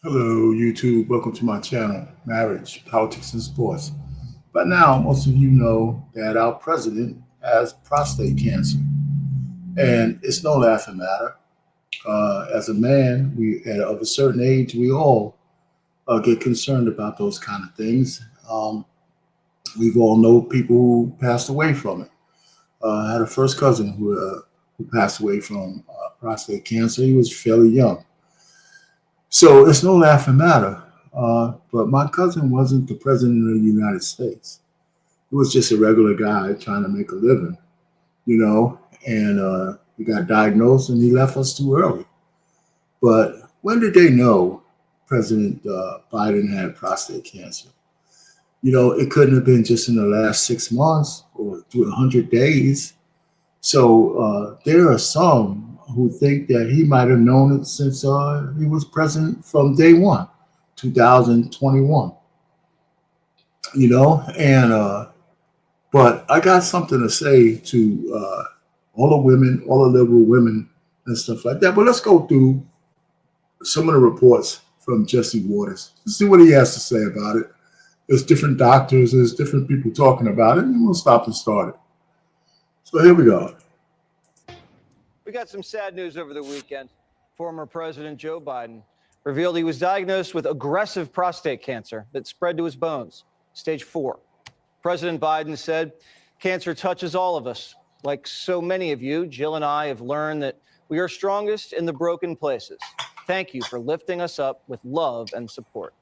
Hello, YouTube. Welcome to my channel, Marriage, Politics, and Sports. By now, most of you know that our president has prostate cancer, and it's no laughing matter. As a man, of a certain age, we all get concerned about those kind of things. We've all know people who passed away from it. I had a first cousin who passed away from prostate cancer. He was fairly young. So it's no laughing matter. But my cousin wasn't the president of the United States. He was just a regular guy trying to make a living, and he got diagnosed and he left us too early. But when did they know President Biden had prostate cancer? It couldn't have been just in the last 6 months or through 100 days. So there are some who think that he might have known it since he was president from day one, 2021. But I got something to say to all the women, all the liberal women and stuff like that. But let's go through some of the reports from Jesse Waters. Let's see what he has to say about it. There's different doctors, there's different people talking about it, and we'll stop and start it. So here we go. We got some sad news over the weekend. Former President Joe Biden revealed he was diagnosed with aggressive prostate cancer that spread to his bones, stage 4. President Biden said, "Cancer touches all of us. Like so many of you, Jill and I have learned that we are strongest in the broken places. Thank you for lifting us up with love and support."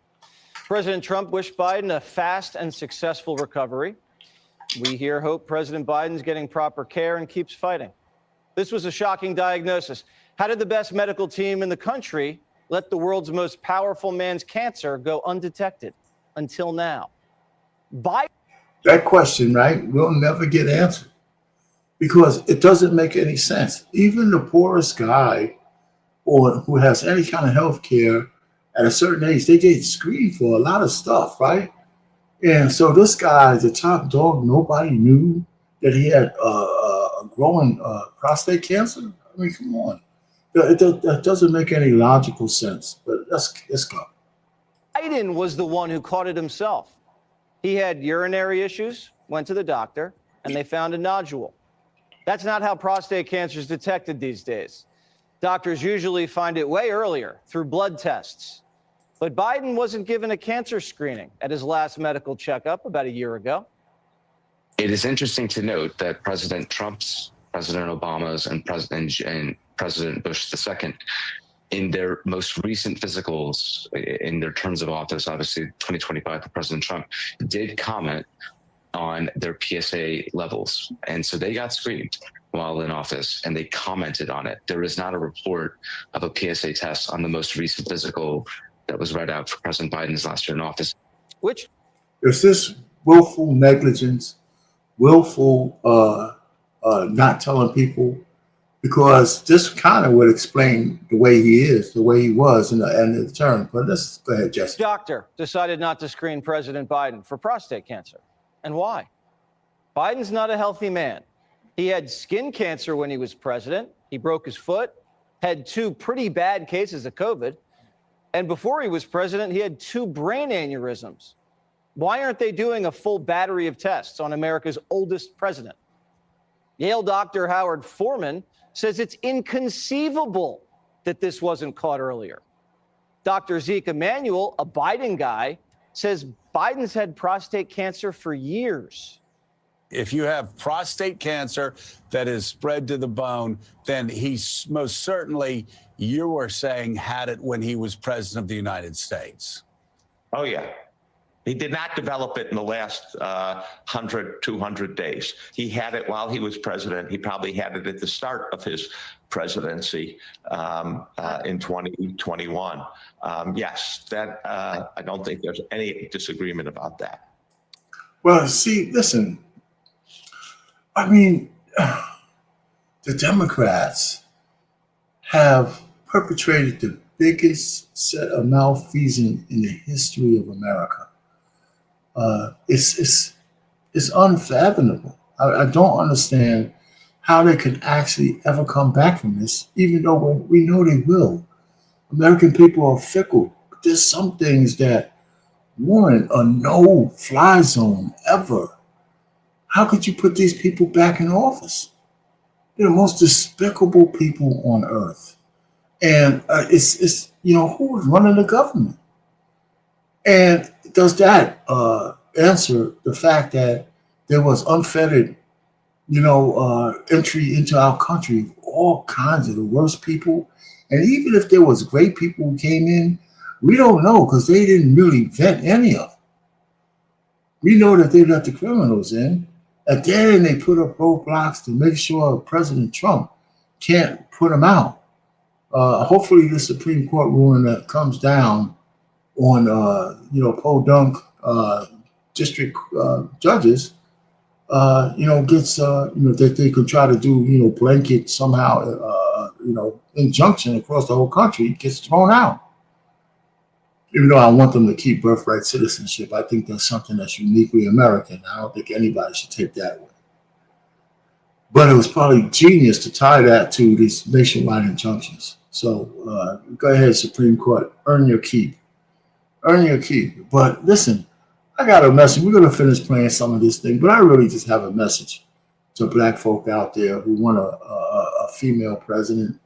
President Trump wished Biden a fast and successful recovery. We here hope President Biden's getting proper care and keeps fighting. This was a shocking diagnosis. How did the best medical team in the country let the world's most powerful man's cancer go undetected until now? That question, right, will never get answered because it doesn't make any sense. Even the poorest guy or who has any kind of health care at a certain age, they get screened for a lot of stuff, right? And so this guy, the top dog, nobody knew that he had a growing prostate cancer. I mean, come on. That doesn't make any logical sense, but let's go. Biden was the one who caught it himself. He had urinary issues, went to the doctor, and they found a nodule. That's not how prostate cancer is detected these days. Doctors usually find it way earlier through blood tests. But Biden wasn't given a cancer screening at his last medical checkup about a year ago. It is interesting to note that President Trump's, President Obama's, and President Bush II, in their most recent physicals, in their terms of office, obviously 2025 for President Trump, did comment on their PSA levels. And so they got screened while in office, and they commented on it. There is not a report of a PSA test on the most recent physical that was read out for President Biden's last year in office. Which is this willful negligence, willful not telling people? Because this kind of would explain the way he is, the way he was in the end of the term. But let's go ahead, Jesse. Doctor decided not to screen President Biden for prostate cancer. And why? Biden's not a healthy man. He had skin cancer when he was president. He broke his foot, had 2 pretty bad cases of COVID. And before he was president, he had 2 brain aneurysms. Why aren't they doing a full battery of tests on America's oldest president? Yale Dr. Howard Foreman says it's inconceivable that this wasn't caught earlier. Dr. Zeke Emanuel, a Biden guy, says Biden's had prostate cancer for years. If you have prostate cancer that is spread to the bone, then he's most certainly, you are saying, had it when he was president of the United States. Oh, yeah. He did not develop it in the last 100, 200 days. He had it while he was president. He probably had it at the start of his presidency in 2021. Yes, that I don't think there's any disagreement about that. Well, see, listen, I mean, the Democrats have perpetrated the biggest set of malfeasance in the history of America. It's unfathomable. I don't understand how they can actually ever come back from this, even though we know they will. American people are fickle. there's some things that warrant a no-fly zone ever. How could you put these people back in office? They're the most despicable people on earth. And it's who's running the government? And does that answer the fact that there was unfettered, entry into our country, all kinds of the worst people? And even if there was great people who came in, we don't know because they didn't really vet any of them. We know that they let the criminals in, and then they put up roadblocks to make sure President Trump can't put them out. Hopefully the Supreme Court ruling that comes down on, podunk district judges, gets, that they could try to do, blanket somehow, injunction across the whole country, gets thrown out. Even though I want them to keep birthright citizenship, I think that's something that's uniquely American. I don't think anybody should take that way. But it was probably genius to tie that to these nationwide injunctions. So go ahead, Supreme Court, earn your keep. Earn your keep. But listen, I got a message. We're going to finish playing some of this thing, but I really just have a message to black folk out there who want a female president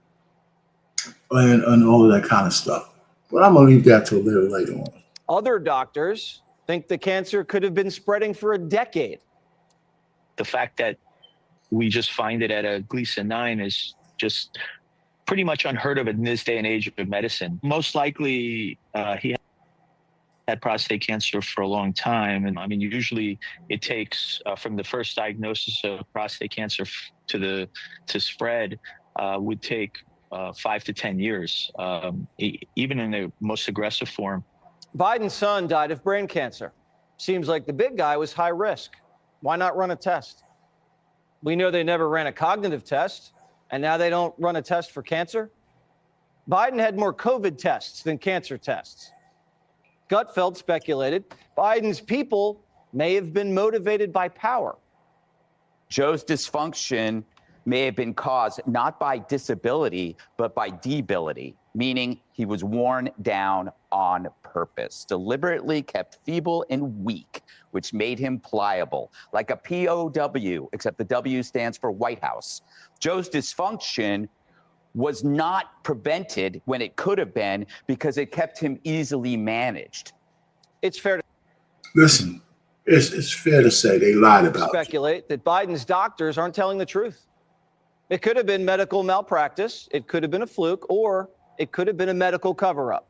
and all of that kind of stuff. But I'm going to leave that to a little later on. Other doctors think the cancer could have been spreading for a decade. The fact that we just find it at a Gleason 9 is just pretty much unheard of in this day and age of medicine. Most likely, he had prostate cancer for a long time. And I mean, usually it takes from the first diagnosis of prostate cancer to spread would take 5 to 10 years, even in the most aggressive form. Biden's son died of brain cancer. Seems like the big guy was high risk. Why not run a test? We know they never ran a cognitive test, and now they don't run a test for cancer. Biden had more COVID tests than cancer tests. Gutfeld speculated Biden's people may have been motivated by power. Joe's dysfunction may have been caused not by disability, but by debility, meaning he was worn down on purpose, deliberately kept feeble and weak, which made him pliable, like a POW, except the W stands for White House. Joe's dysfunction was not prevented when it could have been because it kept him easily managed. It's fair to listen. It's fair to say they lied about speculate that Biden's doctors aren't telling the truth. It could have been medical malpractice. It could have been a fluke, or it could have been a medical cover-up.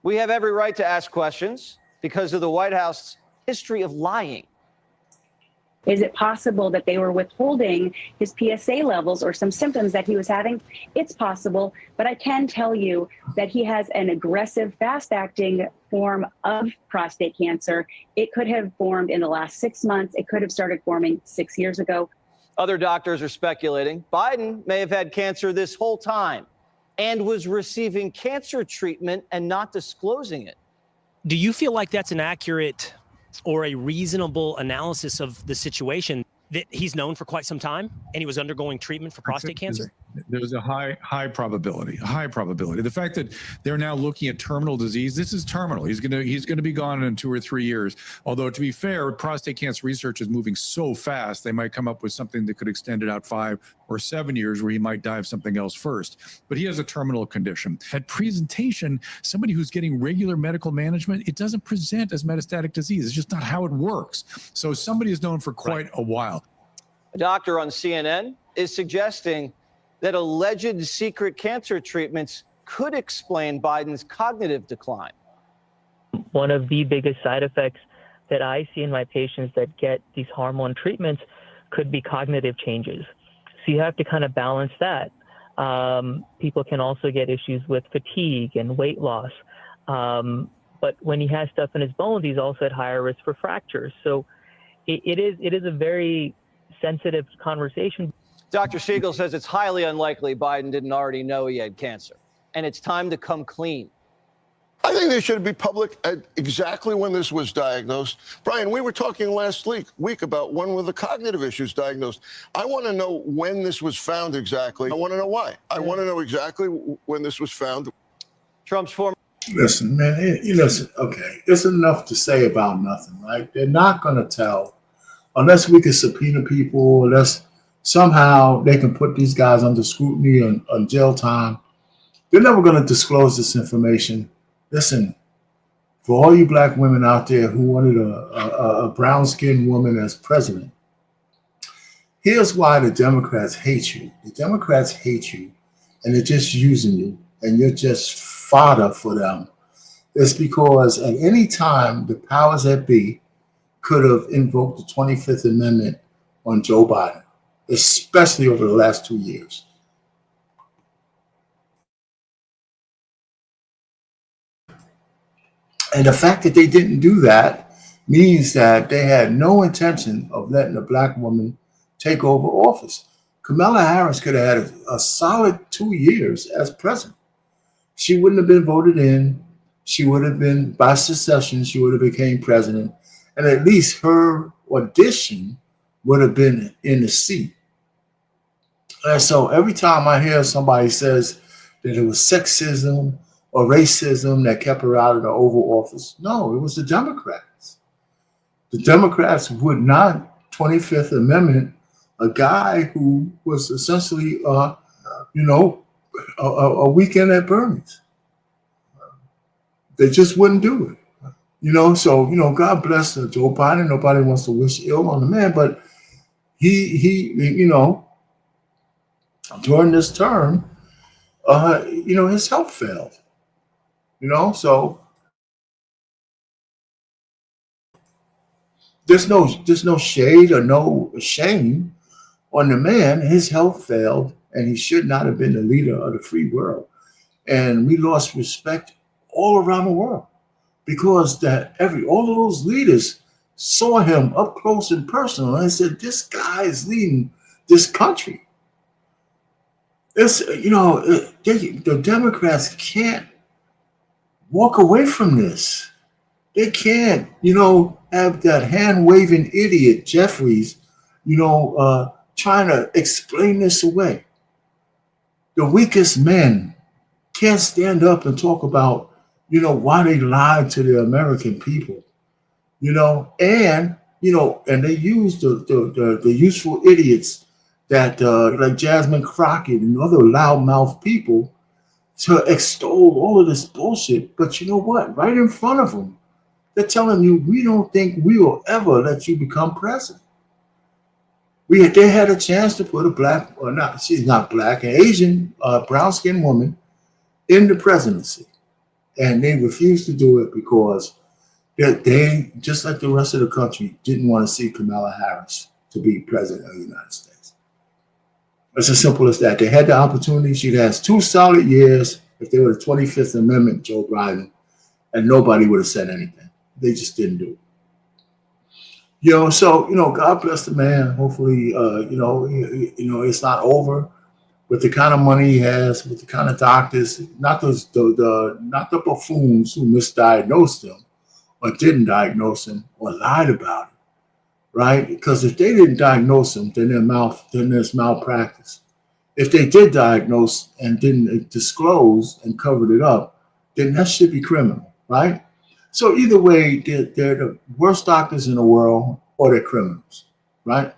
We have every right to ask questions because of the White House's history of lying. Is it possible that they were withholding his PSA levels or some symptoms that he was having? It's possible, but I can tell you that he has an aggressive, fast-acting form of prostate cancer. It could have formed in the last 6 months. It could have started forming 6 years ago. Other doctors are speculating Biden may have had cancer this whole time and was receiving cancer treatment and not disclosing it. Do you feel like that's an accurate or a reasonable analysis of the situation, that he's known for quite some time and he was undergoing treatment for prostate cancer? There's a high probability. The fact that they're now looking at terminal disease, this is terminal. He's gonna be gone in 2 or 3 years. Although to be fair, prostate cancer research is moving so fast, they might come up with something that could extend it out 5 or 7 years where he might die of something else first. But he has a terminal condition. At presentation, somebody who's getting regular medical management, it doesn't present as metastatic disease. It's just not how it works. So somebody is known for quite a while. A doctor on CNN is suggesting that alleged secret cancer treatments could explain Biden's cognitive decline. One of the biggest side effects that I see in my patients that get these hormone treatments could be cognitive changes. So you have to kind of balance that. People can also get issues with fatigue and weight loss. But when he has stuff in his bones, he's also at higher risk for fractures. So it is a very sensitive conversation. Dr. Siegel says it's highly unlikely Biden didn't already know he had cancer, and it's time to come clean. I think they should be public at exactly when this was diagnosed. Brian, we were talking last week about when were the cognitive issues diagnosed. I want to know when this was found exactly. I want to know why. I want to know exactly when this was found. Trump's former Listen, man, listen, okay, it's enough to say about nothing, right? They're not going to tell unless we can subpoena people, unless somehow they can put these guys under scrutiny on jail time. They're never going to disclose this information. Listen, for all you black women out there who wanted a brown-skinned woman as president, here's why the Democrats hate you. The Democrats hate you, and they're just using you, and you're just fodder for them. It's because at any time, the powers that be could have invoked the 25th Amendment on Joe Biden, especially over the last 2 years. And the fact that they didn't do that means that they had no intention of letting a black woman take over office. Kamala Harris could have had a solid 2 years as president. She wouldn't have been voted in. She would have been, by secession, she would have became president. And at least her audition would have been in the seat. And so every time I hear somebody says that it was sexism or racism that kept her out of the Oval Office, no, it was the Democrats. The Democrats would not 25th Amendment a guy who was essentially, a weekend at Bernie's. They just wouldn't do it. So, God bless Joe Biden. Nobody wants to wish ill on the man, but he during this term, his health failed. So there's no shade or no shame on the man. His health failed, and he should not have been the leader of the free world. And we lost respect all around the world because all of those leaders saw him up close and personal and said, "This guy is leading this country." The Democrats can't walk away from this. They can't, have that hand-waving idiot Jeffries, trying to explain this away. The weakest men can't stand up and talk about, why they lied to the American people, and they use the useful idiots that like Jasmine Crockett and other loudmouth people to extol all of this bullshit. But you know what? Right in front of them, they're telling you, we don't think we will ever let you become president. They had a chance to put she's not black, an Asian, brown-skinned woman in the presidency. And they refused to do it because they, just like the rest of the country, didn't want to see Kamala Harris to be president of the United States. It's as simple as that. They had the opportunity. She'd had 2 solid years if they were the 25th Amendment, Joe Biden, and nobody would have said anything. They just didn't do it. So, God bless the man. Hopefully, it's not over. With the kind of money he has, with the kind of doctors, not the buffoons who misdiagnosed him or didn't diagnose him or lied about it, right? Because if they didn't diagnose him, then there's malpractice. If they did diagnose and didn't disclose and covered it up, then that should be criminal, right? So either way, they're the worst doctors in the world or they're criminals, right?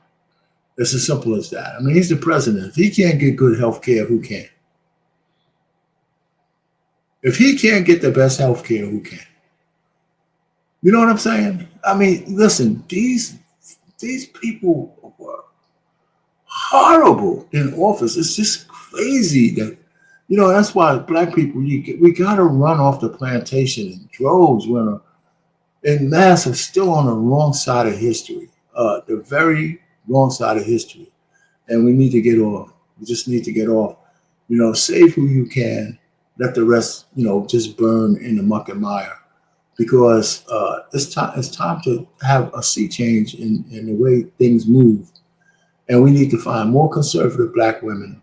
It's as simple as that. I mean, he's the president. If he can't get good health care, who can? If he can't get the best health care, who can? You know what I'm saying? I mean, listen, these people were horrible in office. It's just crazy that, that's why black people, we got to run off the plantation in droves. We're in mass are still on the wrong side of history, the very wrong side of history. And we need to get off. We just need to get off. Save who you can. Let the rest, just burn in the muck and mire. Because it's time to have a sea change in the way things move. And we need to find more conservative black women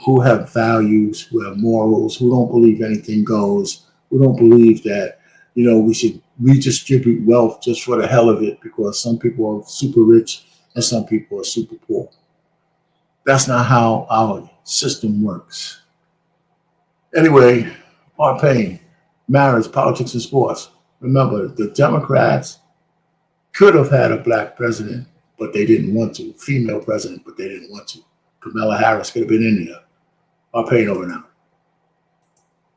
who have values, who have morals, who don't believe anything goes, who don't believe that, we should redistribute wealth just for the hell of it because some people are super rich and some people are super poor. That's not how our system works. Anyway, Pain, marriage, politics, and sports. Remember, the Democrats could have had a black president, but they didn't want to. Female president, but they didn't want to. Kamala Harris could have been in there. Pain over now.